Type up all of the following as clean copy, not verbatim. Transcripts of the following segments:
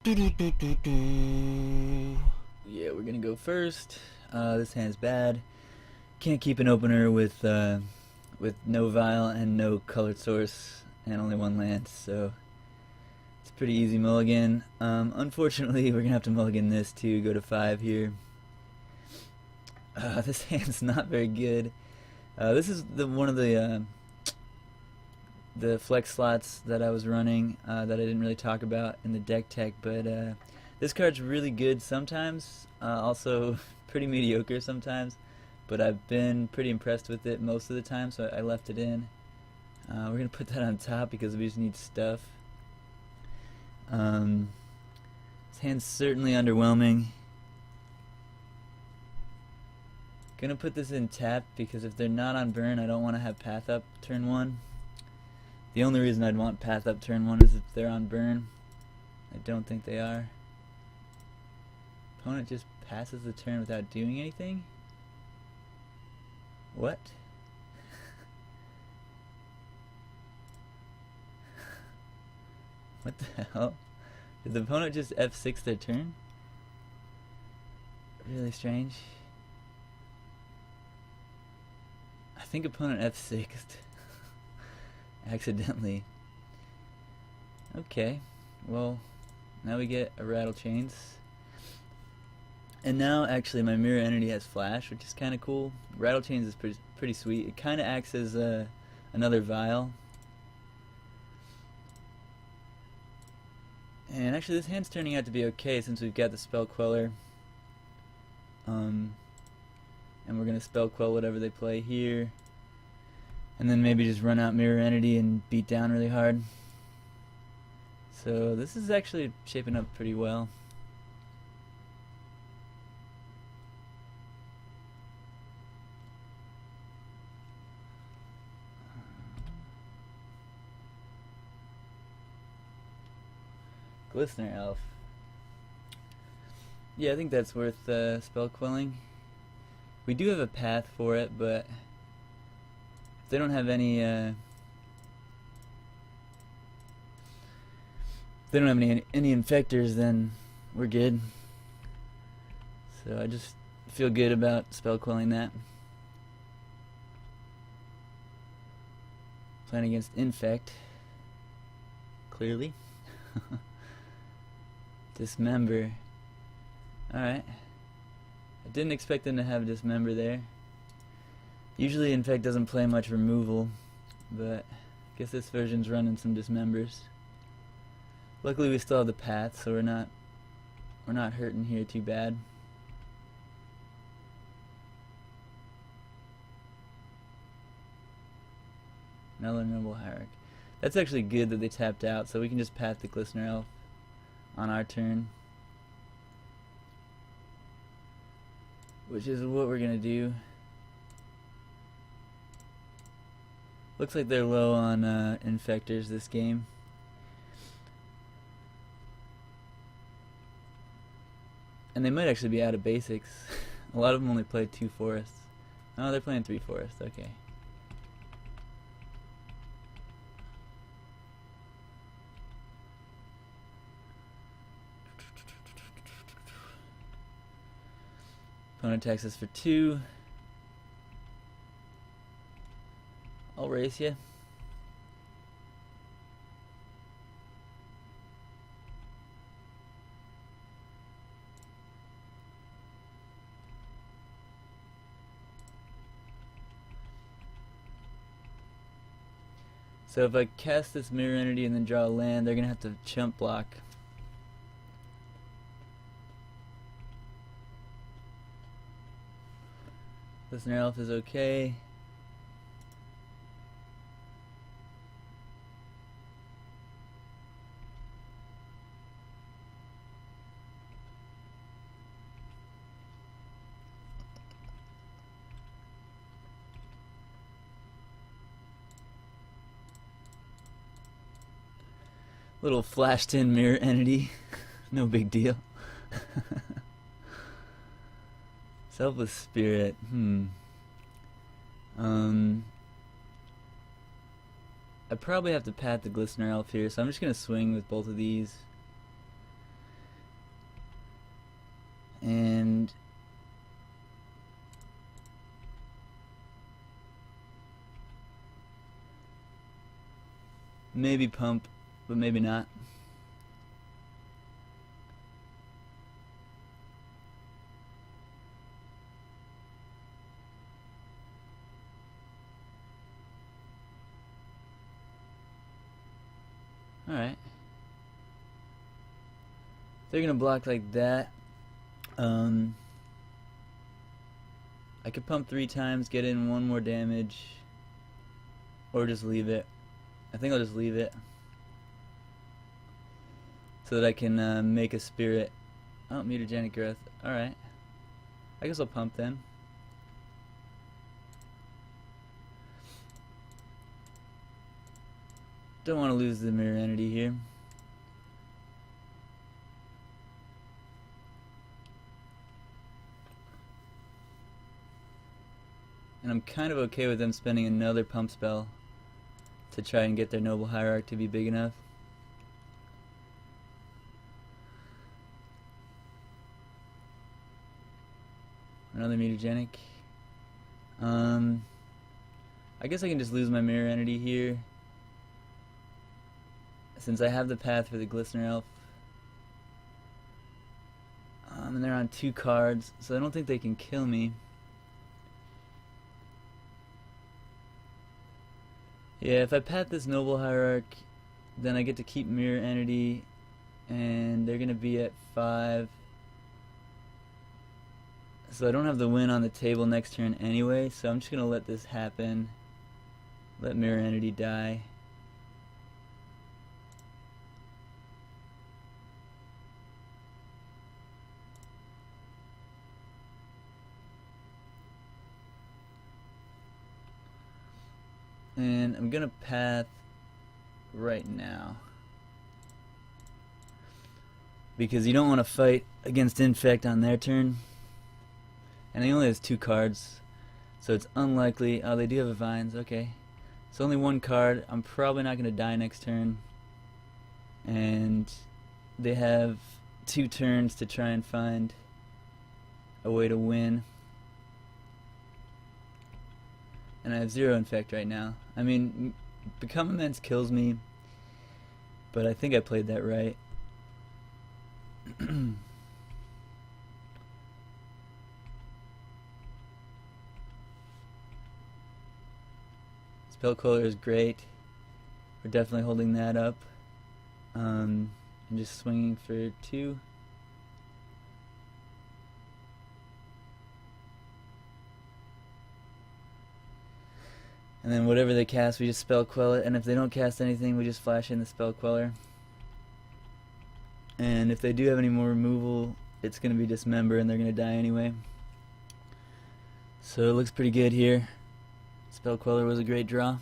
Yeah, we're gonna go first. This hand's bad. Can't keep an opener with no vial and no colored source and only one land, so it's a pretty easy mulligan. Unfortunately, we're gonna have to mulligan this to go to 5 here. This hand's not very good. This is one of the flex slots that I was running that I didn't really talk about in the deck tech, but this card's really good sometimes, also pretty mediocre sometimes, but I've been pretty impressed with it most of the time, so I left it in. We're going to put that on top because we just need stuff. This hand's certainly underwhelming. Gonna put this in tap because if they're not on burn, I don't want to have path up turn 1. The only reason I'd want path up turn 1 is if they're on burn. I don't think they are. Opponent just passes the turn without doing anything? What? What the hell? Did the opponent just F6 their turn? Really strange. I think opponent F6'd accidentally. Okay, well, now we get a rattle chains. And now actually my mirror entity has flash, which is kind of cool. Rattle chains is pretty sweet. It kind of acts as another vial. And actually this hand's turning out to be okay since we've got the spell queller. And we're going to spell quell whatever they play here. And then maybe just run out mirror entity and beat down really hard. So this is actually shaping up pretty well. Glistener Elf. Yeah, I think that's worth spell quelling. We do have a path for it, but if they don't have any any infectors, then we're good. So I just feel good about spell quelling that. Playing against Infect, clearly. Dismember. Alright. I didn't expect them to have Dismember there. Usually Infect doesn't play much removal, but I guess this version's running some Dismembers. Luckily we still have the path, so we're not hurting here too bad. Another Noble Hierarch. That's actually good that they tapped out, so we can just path the Glistener Elf on our turn, which is what we're gonna do. Looks like they're low on infectors this game. And they might actually be out of basics. A lot of them only play 2 forests. Oh, they're playing 3 forests, okay. Opponent attacks us for 2. I'll race you. So if I cast this mirror entity and then draw a land, they're gonna have to chump block. Listener Elf is okay. Little flashed in mirror entity. No big deal. Selfless Spirit. I probably have to pat the Glistener Elf here, so I'm just going to swing with both of these. Maybe pump, but maybe not. Alright. They're gonna block like that. I could pump 3 times, get in 1 more damage, or just leave it. I think I'll just leave it so that I can make a spirit. Oh, mutagenic growth. Alright. I guess I'll pump then. Don't want to lose the mirror entity here. And I'm kind of okay with them spending another pump spell to try and get their noble hierarch to be big enough. Another mutagenic. I guess I can just lose my mirror entity here, since I have the path for the Glistener Elf. And they're on 2 cards, so I don't think they can kill me. Yeah, if I path this Noble Hierarch, then I get to keep Mirror Entity, and they're going to be at 5. So I don't have the win on the table next turn anyway, so I'm just going to let this happen. Let Mirror Entity die. And I'm gonna path right now, because you don't want to fight against Infect on their turn, and he only has 2 cards, so it's unlikely. Oh, they do have a Vines. Okay, it's only 1 card. I'm probably not gonna die next turn, and they have 2 turns to try and find a way to win. And I have 0 Infect right now. I mean, Become Immense kills me, but I think I played that right. Spell Queller is great. We're definitely holding that up. And just swinging for 2. And then whatever they cast, we just Spell Quell it. And if they don't cast anything, we just flash in the Spell Queller. And if they do have any more removal, it's going to be Dismember, and they're going to die anyway. So it looks pretty good here. Spell Queller was a great draw.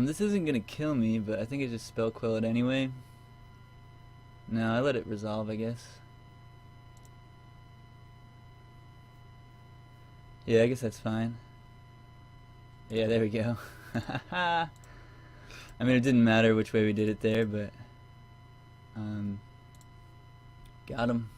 This isn't gonna kill me, but I think I just Spell Quell it anyway. No, I let it resolve, I guess. Yeah, I guess that's fine. Yeah, there we go. I mean, it didn't matter which way we did it there, but got him.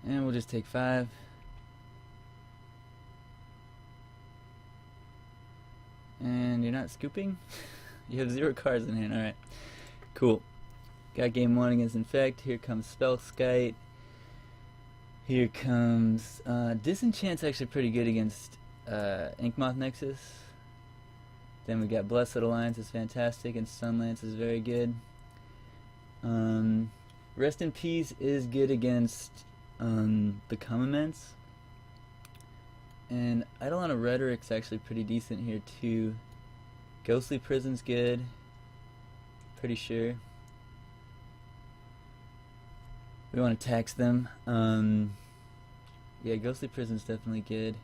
And we'll just take 5. And you're not scooping? You have 0 cards in hand. Alright. Cool. Got game 1 against Infect. Here comes Spellskite. Here comes Disenchant's actually pretty good against Inkmoth Nexus. Then we got Blessed Alliance is fantastic, and Sunlance is very good. Rest in Peace is good against Become Immense. And Eidolon of Rhetoric's actually pretty decent here too. Ghostly Prison's good. Pretty sure. We want to tax them. Yeah, Ghostly Prison's definitely good.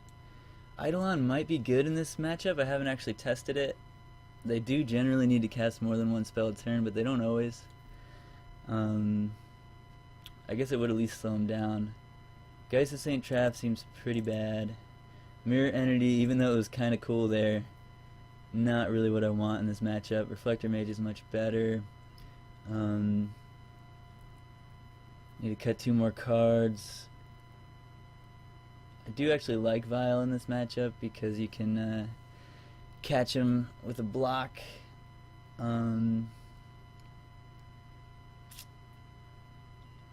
Eidolon might be good in this matchup. I haven't actually tested it. They do generally need to cast more than one spell a turn, but they don't always. I guess it would at least slow them down. Geist of St. Trap seems pretty bad. Mirror Entity, even though it was kind of cool there, not really what I want in this matchup. Reflector Mage is much better. Need to cut 2 more cards. I do actually like Vial in this matchup because you can catch him with a block.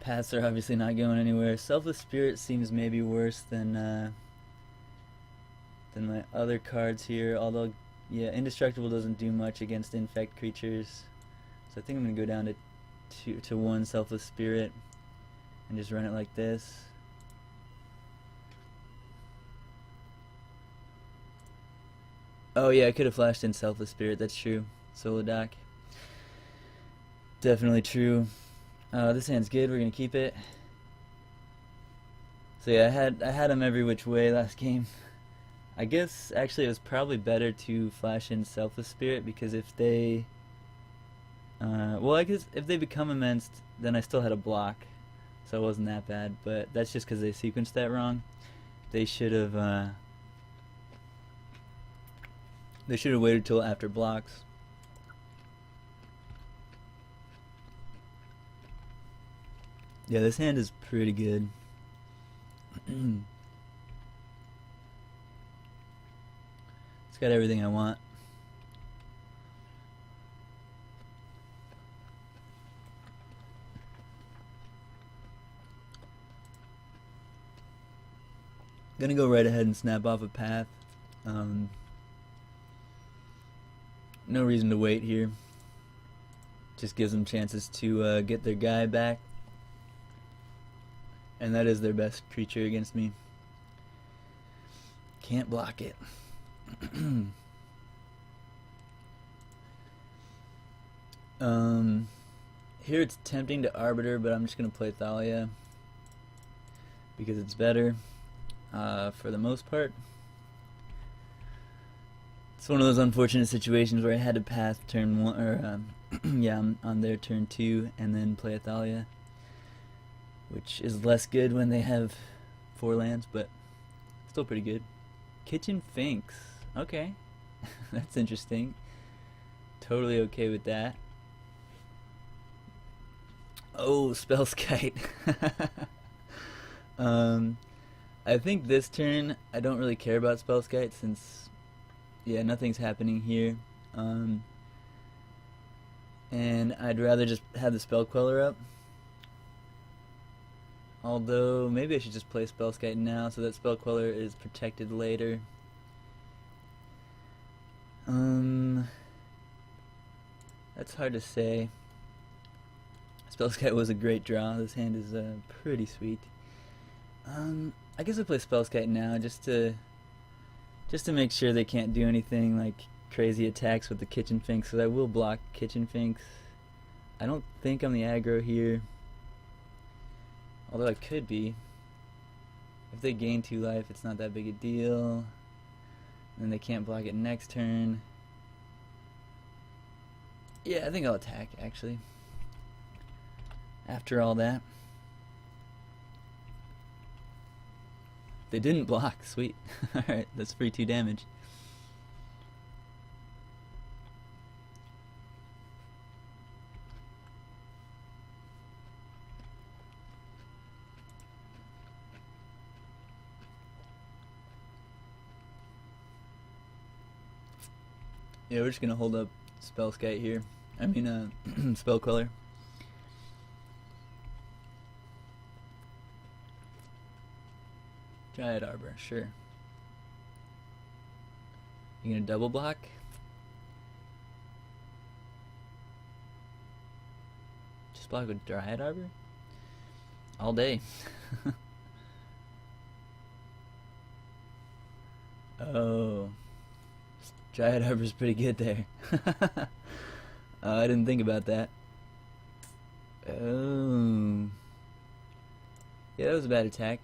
Paths are obviously not going anywhere. Selfless Spirit seems maybe worse than my other cards here, although yeah, Indestructible doesn't do much against Infect creatures. So I think I'm going to go down to 1 Selfless Spirit and just run it like this. Oh yeah, I could have flashed in Selfless Spirit, that's true. Solodoc. Definitely true. This hand's good, we're going to keep it. So yeah, I had him every which way last game. I guess actually it was probably better to flash in Selfless Spirit, because if they well, I guess if they become immense, then I still had a block, so it wasn't that bad, but that's just because they sequenced that wrong. They should have waited till after blocks. Yeah, this hand is pretty good. It's got everything I want. Gonna go right ahead and snap off a path. No reason to wait here. Just gives them chances to get their guy back. And that is their best creature against me. Can't block it. Here it's tempting to Arbiter, but I'm just going to play Thalia because it's better for the most part. It's one of those unfortunate situations where I had to pass turn 1, or yeah, on their turn 2, and then play a Thalia, which is less good when they have 4 lands, but still pretty good. Kitchen Finks, okay. That's interesting. Totally okay with that. Oh, Spellskite. I think this turn I don't really care about Spellskite since, yeah, nothing's happening here. And I'd rather just have the Spell Queller up. Although, maybe I should just play Spellskite now so that Spell Queller is protected later. That's hard to say. Spellskite was a great draw. This hand is pretty sweet. I guess I'll play Spellskite now just to make sure they can't do anything like crazy attacks with the Kitchen Finks, so I will block Kitchen Finks. I don't think I'm the aggro here, although I could be. If they gain 2 life, it's not that big a deal. And then they can't block it next turn. Yeah, I think I'll attack, actually. After all that. They didn't block, sweet. Alright, that's free 2 damage. Yeah, we're just gonna hold up Spellskite here. I mean, Spell Queller. Dryad Arbor, sure. You gonna double block? Just block with Dryad Arbor? All day. Oh. Dryad Arbor's pretty good there. I didn't think about that. Oh. Yeah, that was a bad attack.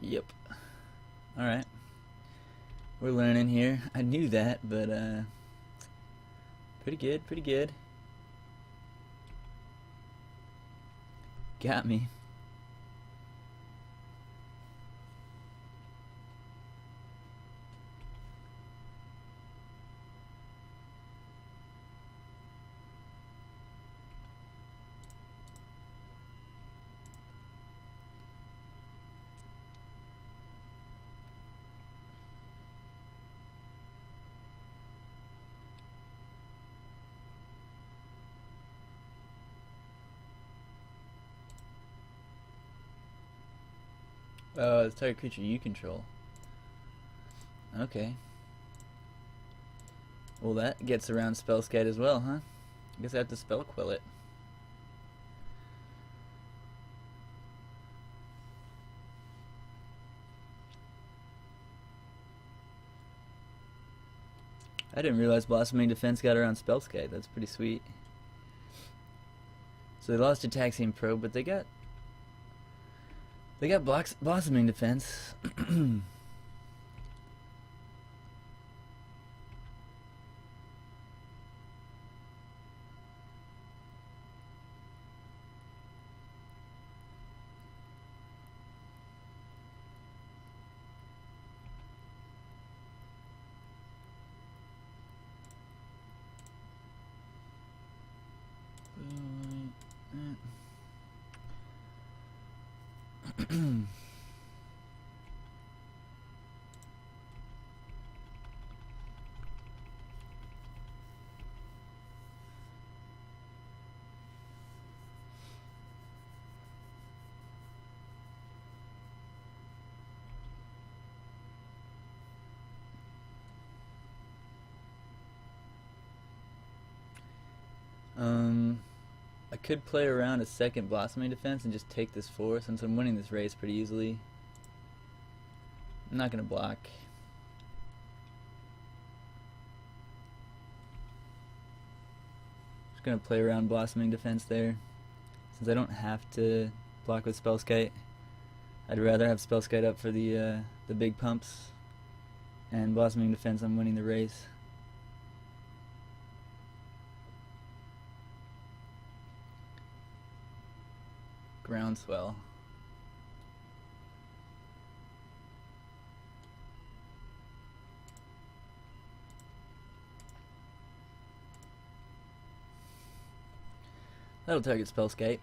Yep. Alright. We're learning here. I knew that, but pretty good, pretty good. Got me. Oh, it's target creature you control. Okay. Well, that gets around Spellskite as well, huh? I guess I have to spell quill it. I didn't realize Blossoming Defense got around Spellskite. That's pretty sweet. So they lost Ataxian Probe, but they got Blossoming Defense. I could play around a second Blossoming Defense and just take this 4 since I'm winning this race pretty easily. I'm not gonna block. Just gonna play around Blossoming Defense there. Since I don't have to block with Spellskite, I'd rather have Spellskite up for the big pumps. And Blossoming Defense, I'm winning the race. Groundswell. That'll target Spellskite.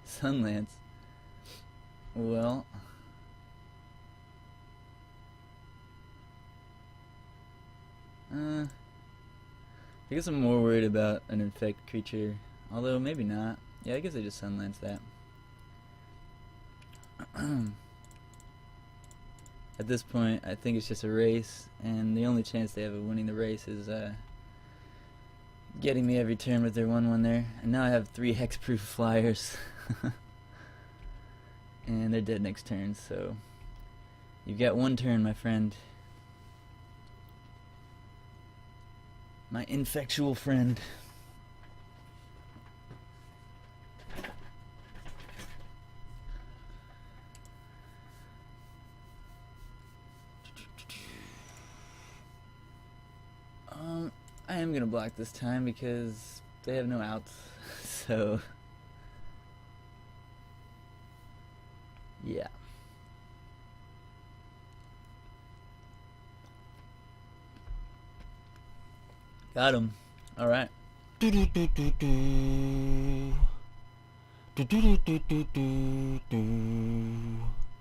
Sunlance. Well, I guess I'm more worried about an infect creature, although maybe not. Yeah, I guess I just Sunlance that. At this point, I think it's just a race, and the only chance they have of winning the race is getting me every turn with their 1/1 there. And now I have 3 hexproof flyers. And they're dead next turn, so you've got 1 turn, my friend. My infectual friend. I am gonna block this time because they have no outs, so yeah. Got him. All right. Do